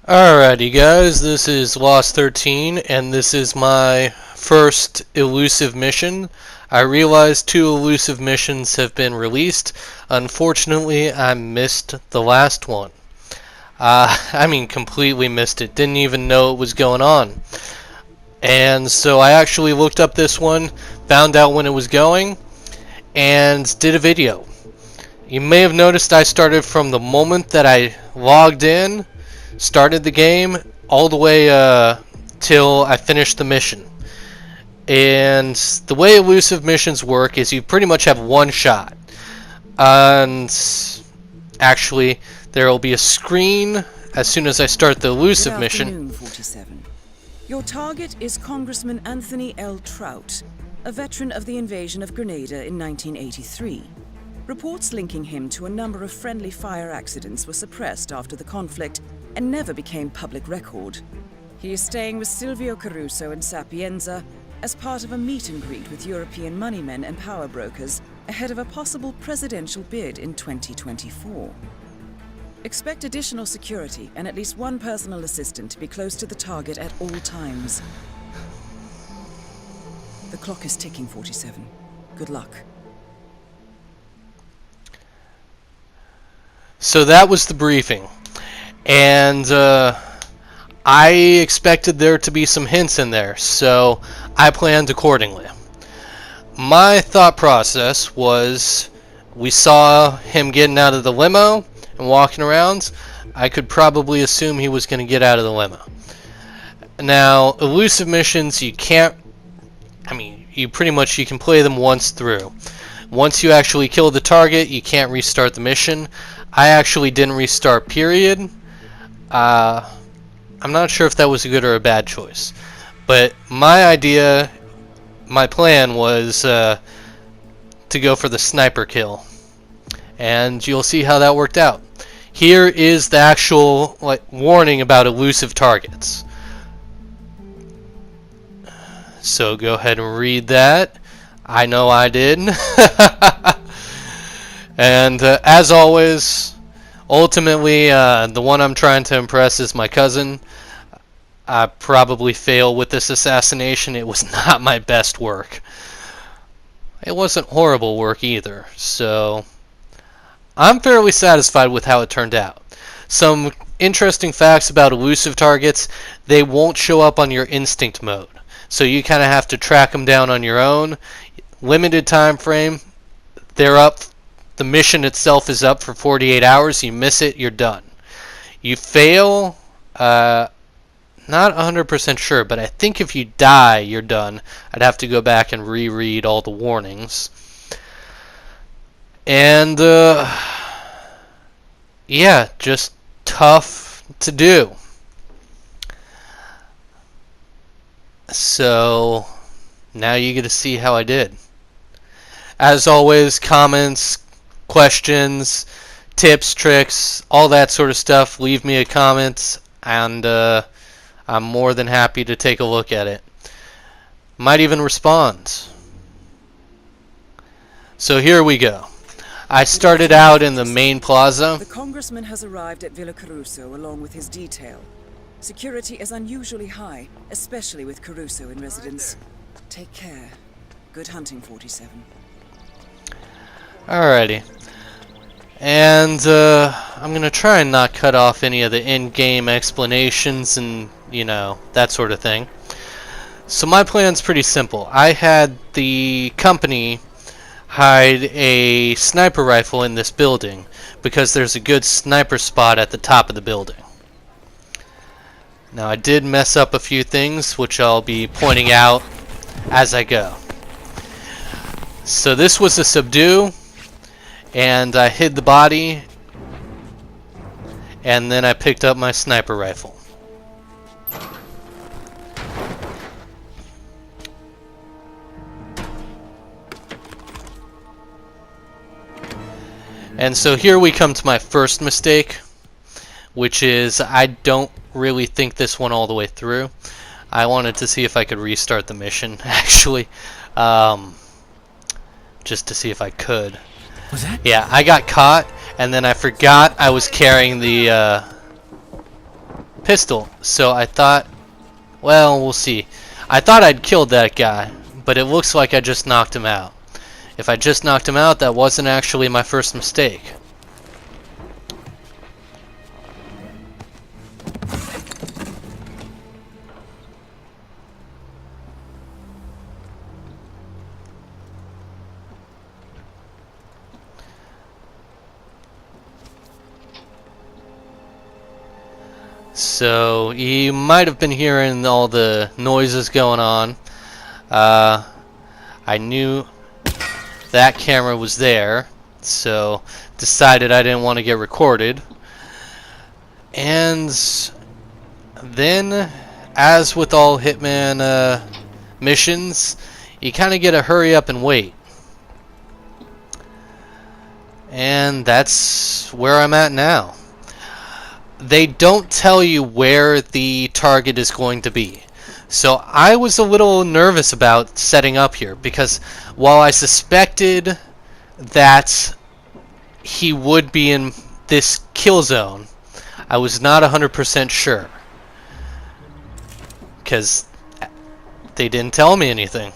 Alrighty guys, this is Lost 13 and this is my first elusive mission. I realized 2 elusive missions have been released. Unfortunately, I missed the last one. Completely missed it. Didn't even know it was going on. And so I actually looked up this one, found out when it was going, and did a video. You may have noticed I started from the moment that I logged in, started the game, all the way till I finished the mission. And the way elusive missions work is you pretty much have one shot. And actually, there will be a screen as soon as I start the elusive mission. Good afternoon, 47. Your target is Congressman Anthony L. Trout, a veteran of the invasion of Grenada in 1983. Reports linking him to a number of friendly fire accidents were suppressed after the conflict and never became public record. He is staying with Silvio Caruso in Sapienza as part of a meet and greet with European moneymen and power brokers ahead of a possible presidential bid in 2024. Expect additional security and at least one personal assistant to be close to the target at all times. The clock is ticking, 47. Good luck. So that was the briefing. And I expected there to be some hints in there, so I planned accordingly. My thought process was, we saw him getting out of the limo and walking around. I could probably assume he was going to get out of the limo. Now, elusive missions, you can't, you can play them once through. Once you actually kill the target, you can't restart the mission. I actually didn't restart, period. I'm not sure if that was a good or a bad choice. But my plan was to go for the sniper kill. And you'll see how that worked out. Here is the actual warning about elusive targets. So go ahead and read that. I know I did. And as always, ultimately, the one I'm trying to impress is my cousin. I probably failed with this assassination. It was not my best work. It wasn't horrible work either. So I'm fairly satisfied with how it turned out. Some interesting facts about elusive targets: they won't show up on your instinct mode. So you kind of have to track them down on your own. Limited time frame. They're up. The mission itself is up for 48 hours. You miss it, you're done. You fail, not 100% sure, but I think if you die, you're done. I'd have to go back and reread all the warnings. And, yeah, just tough to do. So, now you get to see how I did. As always, comments, questions, tips, tricks, all that sort of stuff, leave me a comment, and I'm more than happy to take a look at it. Might even respond. So here we go. I started out in the main plaza. The congressman has arrived at Villa Caruso along with his detail. Security is unusually high, especially with Caruso in residence. Take care. Good hunting, 47. Alrighty. And I'm going to try and not cut off any of the in-game explanations and, that sort of thing. So my plan's pretty simple. I had the company hide a sniper rifle in this building because there's a good sniper spot at the top of the building. Now I did mess up a few things, which I'll be pointing out as I go. So this was a subdue. And I hid the body, and then I picked up my sniper rifle. And so here we come to my first mistake, which is I don't really think this one all the way through. I wanted to see if I could restart the mission, actually, just to see if I could. Was that? Yeah, I got caught, and then I forgot I was carrying the pistol. So I thought, well, we'll see. I thought I'd killed that guy, but it looks like I just knocked him out. If I just knocked him out, that wasn't actually my first mistake. So you might have been hearing all the noises going on. I knew that camera was there, so decided I didn't want to get recorded. And then, as with all Hitman missions, you kind of get to hurry up and wait. And that's where I'm at now. They don't tell you where the target is going to be. So I was a little nervous about setting up here, because while I suspected that he would be in this kill zone, I was not 100% sure, because they didn't tell me anything.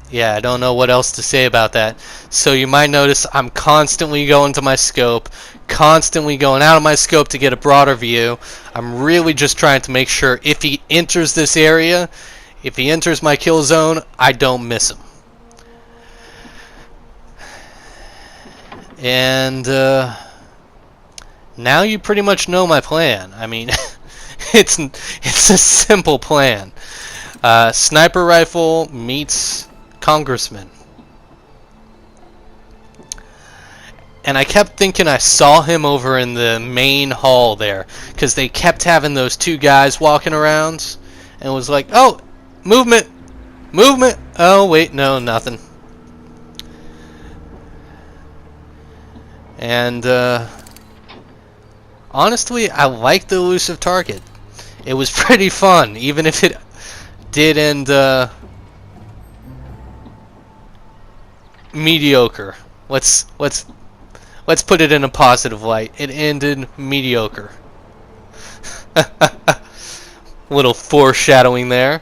Yeah, I don't know what else to say about that. So you might notice I'm constantly going to my scope, constantly going out of my scope to get a broader view. I'm really just trying to make sure if he enters this area, if he enters my kill zone, I don't miss him. And now you pretty much know my plan. I mean, it's a simple plan. Sniper rifle meets congressman. And I kept thinking I saw him over in the main hall there, because they kept having those two guys walking around, and it was like, oh, movement, movement. Oh wait, no, nothing. And honestly, I like the elusive target. It was pretty fun, even if it did end mediocre. Let's put it in a positive light. It ended mediocre. Little foreshadowing there.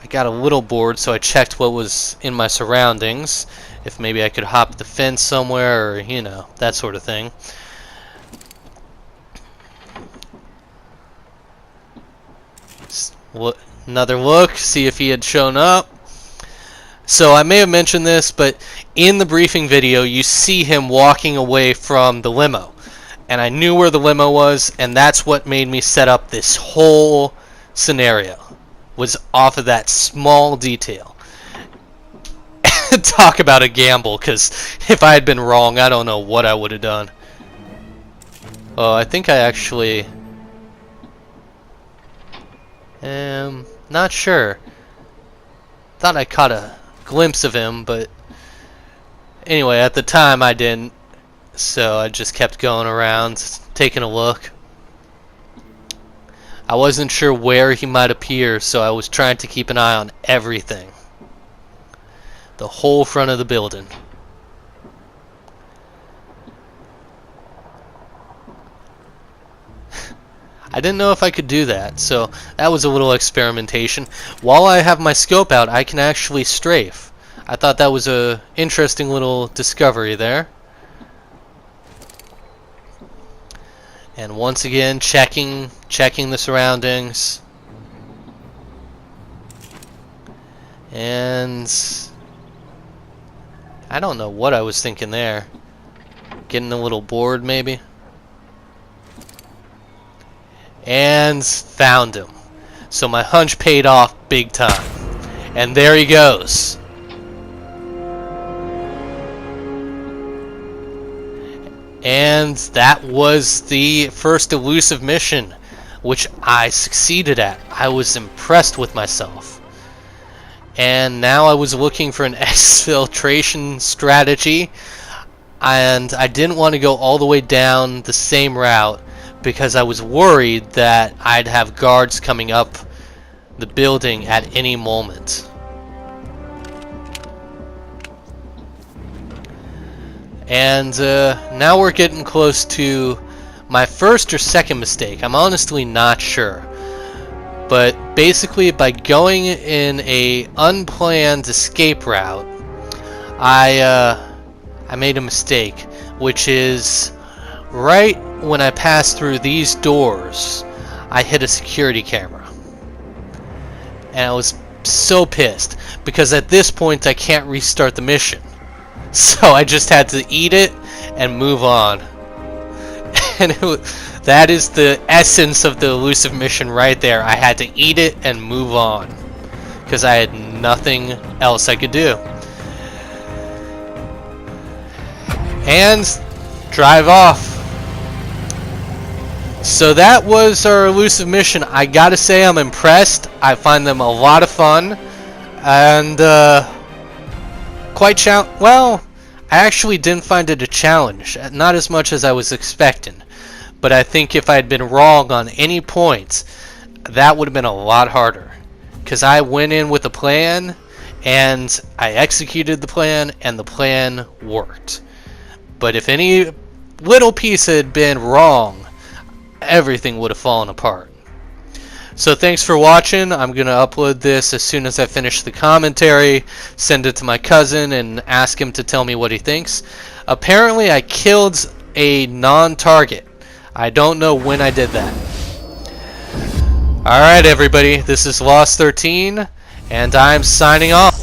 I got a little bored, so I checked what was in my surroundings. If maybe I could hop the fence somewhere, or, you know, that sort of thing. Another look, see if he had shown up. So I may have mentioned this, but in the briefing video, you see him walking away from the limo. And I knew where the limo was, and that's what made me set up this whole scenario. Was off of that small detail. Talk about a gamble, because if I had been wrong, I don't know what I would have done. Oh, I think I actually am not sure. Thought I caught a glimpse of him, but anyway, at the time I didn't, so I just kept going around taking a look. I wasn't sure where he might appear, so I was trying to keep an eye on everything, the whole front of the building. I didn't know if I could do that, so that was a little experimentation. While I have my scope out, I can actually strafe. I thought that was a interesting little discovery there. And once again, checking the surroundings. And I don't know what I was thinking there. Getting a little bored, maybe. And found him. So my hunch paid off big time. And there he goes. And that was the first elusive mission, which I succeeded at. I was impressed with myself. And now I was looking for an exfiltration strategy, and I didn't want to go all the way down the same route because I was worried that I'd have guards coming up the building at any moment. And now we're getting close to my first or second mistake. I'm honestly not sure. But basically, by going in a unplanned escape route, I made a mistake, which is right when I passed through these doors, I hit a security camera. And I was so pissed, because at this point I can't restart the mission. So I just had to eat it and move on. And that is the essence of the elusive mission right there. I had to eat it and move on, because I had nothing else I could do. And drive off. So that was our elusive mission. I gotta say, I'm impressed. I find them a lot of fun. And, well, I actually didn't find it a challenge. Not as much as I was expecting. But I think if I had been wrong on any points, that would have been a lot harder. Because I went in with a plan, and I executed the plan, and the plan worked. But if any little piece had been wrong, everything would have fallen apart. So thanks for watching. I'm going to upload this as soon as I finish the commentary, send it to my cousin, and ask him to tell me what he thinks. Apparently I killed a non-target. I don't know when I did that. Alright everybody, this is Lost 13, and I'm signing off.